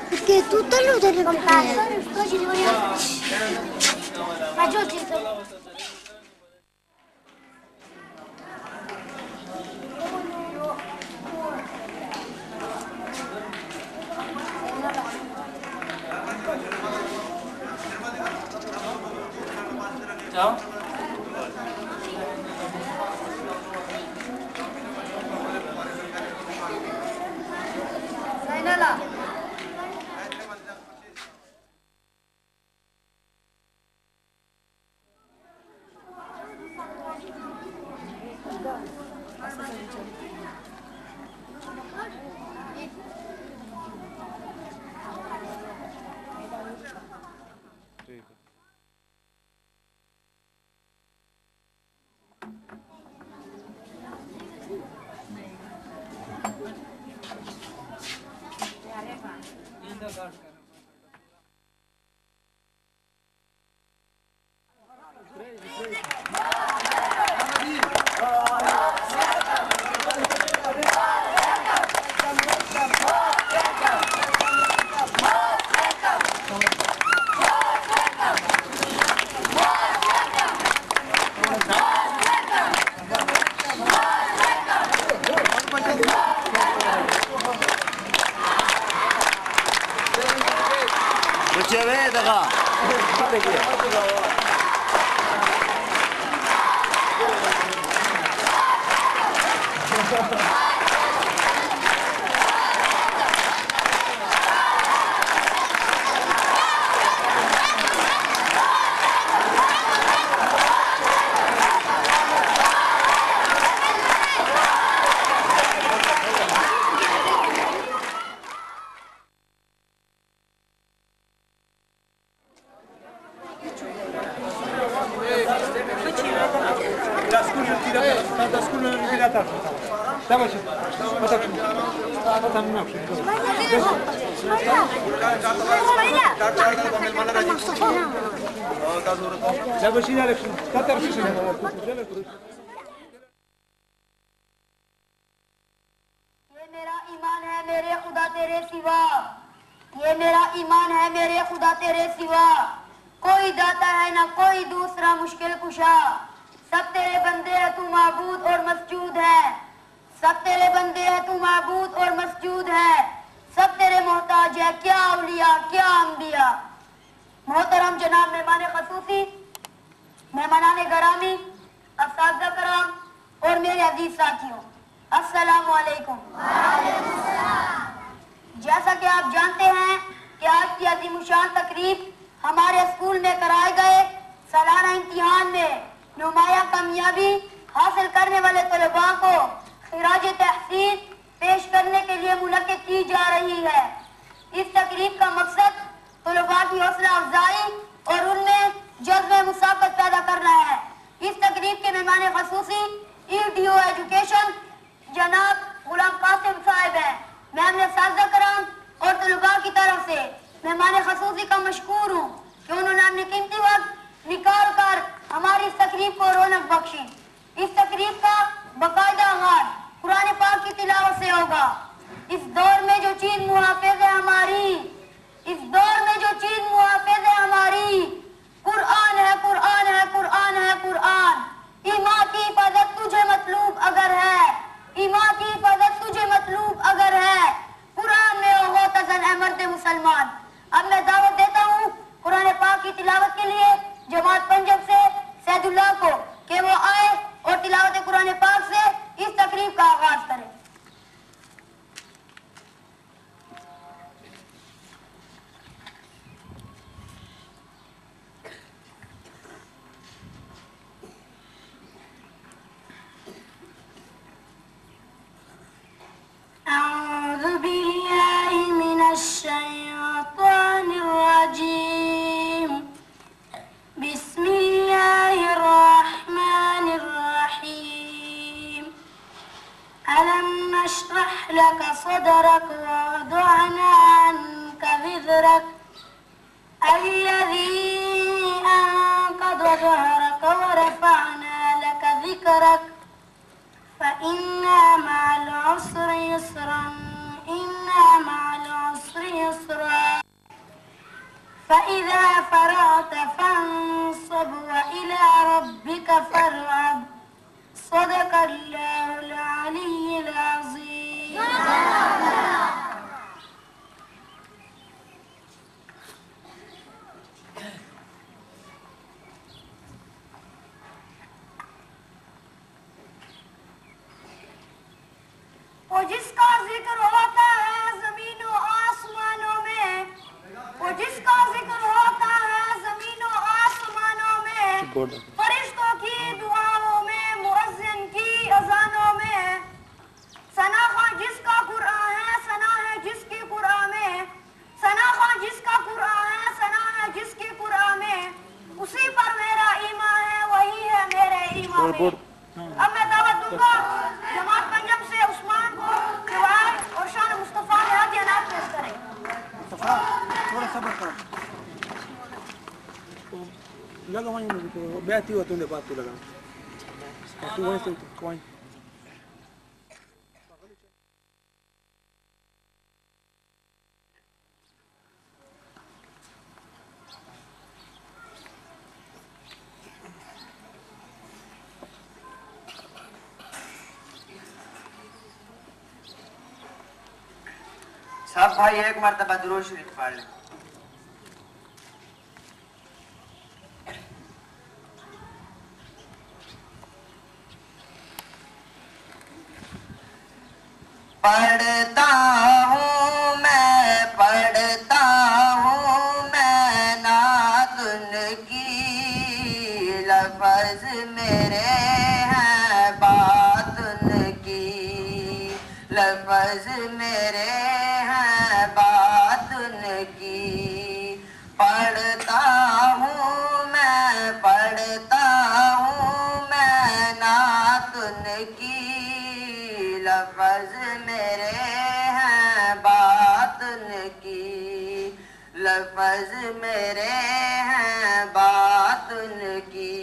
Perché tutto lo deve comprare. Poi ci devo ma giù ci Ciao. Zainala. إن مع العسر يسرا إن مع العسر يسرا فإذا فرغت فانصب وإلى ربك فارغب صدق الله العلي العظيم. وہ جس کا ذکر ہوتا ہے زمین و آسمانوں میں وہ جس کا ذکر ہوتا ہے زمین و آسمانوں میں فرشتوں کی دعاؤں میں مؤذن کی اذانوں میں ثنا خواں جس کا قرآن ہے ثنا ہے جس کی قرآن میں ثنا خواں جس کا قرآن ہے ثنا ہے جس کی قرآن میں اسی پر میرا ایمان ہے وہی ہے میرے ایمان میں. اب میں دعوت دوں گا جماعت پنجم سے عثمان کو روایت اور شان مصطفیٰ میں ہدیانات پیش کریں. تھوڑا صبر کرو لگا وہیں مجھے بیعتی ہوا تم نے بات کو لگا تو وہیں سے وہیں سب بھائی ایک مرتبہ درود شریف پڑھ لیں. پڑھتا ہوں میں نعت ان کی لفظ میرے ہیں بات ان کی لفظ میرے ہیں بات ان کی. پڑھتا ہوں میں نعت ان کی لفظ میرے ہیں بات ان کی لفظ میرے ہیں بات ان کی.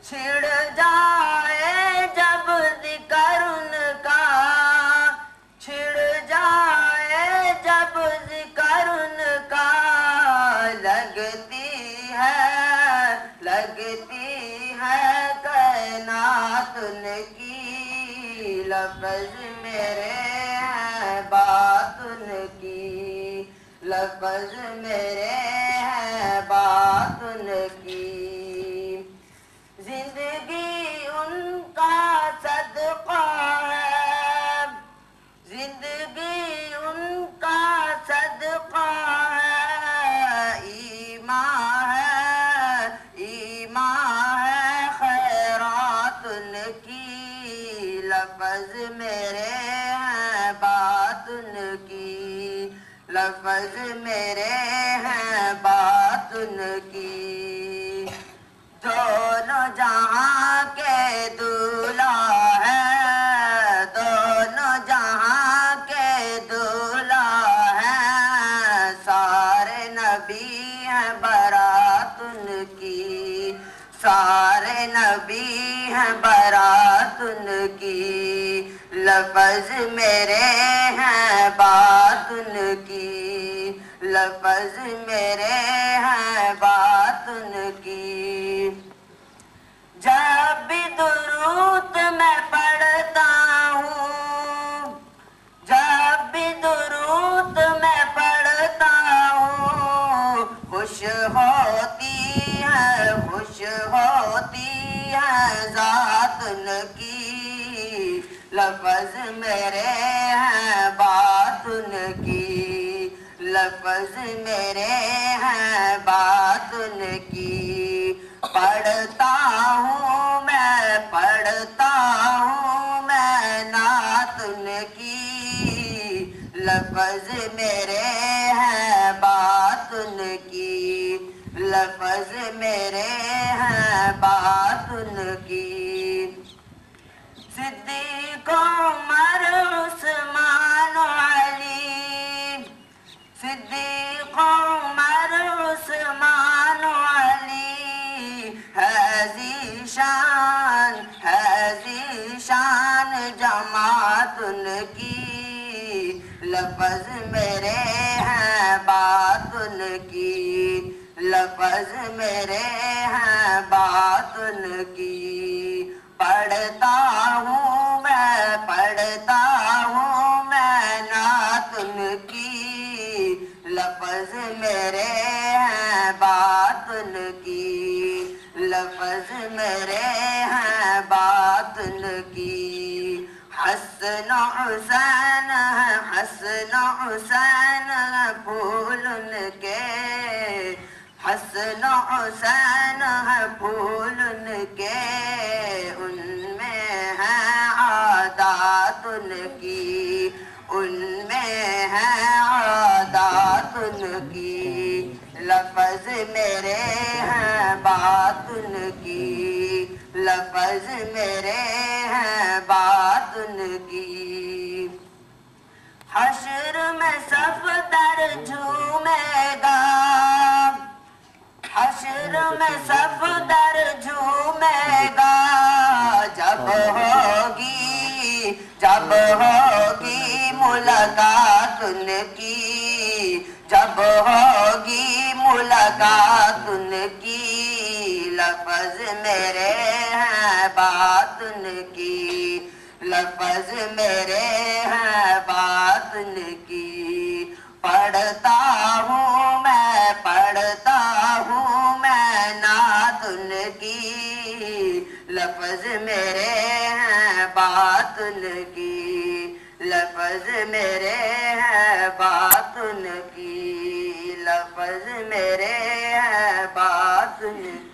چھڑ جائے جب ذکر ان کا چھڑ جائے جب ذکر ان کا لگتی ہے کائنات ان کی لفظ میرے ہیں بات ان کی لفظ میرے ہیں بات ان کی. زندگی ان کا صدقہ ہے زندگی ان کا صدقہ ہے ایمان ہے خیرات ان کی لفظ میرے ہیں بات ان کی لفظ میرے ہیں بات ان کی. دونوں جہاں کے دولہا ہے دونوں جہاں کے دولہا ہیں سارے نبی ہیں برات ان کی سارے نبی ہیں برات ان کی لفظ میرے ہیں بات ان کی لفظ میرے ہیں بات ان کی. جب بھی درود میں پڑھتا ہوں جب بھی درود میں پڑھتا ہوں خوش ہوتی ہے ذات ان کی لفظ میرے ہیں بات ان کی لفظ میرے ہیں بات ان کی. پڑھتا ہوں میں نعت ان کی لفظ میرے ہیں بات ان کی لفظ میرے ہیں بات ان کی. صدیق عمر عثمان علی صدیق عمر عثمان علی ہے ذی شان لفظ میرے ہیں بات ان کی، لفظ میرے ہیں بات ان کی، پڑھتا ہوں میں نعت ان کی، لفظ میرے ہیں بات ان کی، لفظ میرے ہیں بات ان کی، حسن و حسین ہے، حسن و حسین ہے پھول ان کے، حسن و حسین ہے پھول ان کے، ان میں ہے عادات ان کی، ان میں ہے عادات ان کی، لفظ میرے ہیں بات ان کی، لفظ میرے ہیں بات ان کی، حشر میں صفدر جھومے گا، حشر میں صفدر جھومے گا، جب ہوگی ملاقات ان کی، جب ہوگی ملاقات ان کی، لفظ میرے ہیں بات ان کی، لفظ میرے ہیں بات ان کی، پڑھتا ہوں میں نعت ان کی، لفظ میرے ہیں بات ان کی، لفظ میرے ہیں بات ان کی، لفظ میرے ہیں بات ان کی۔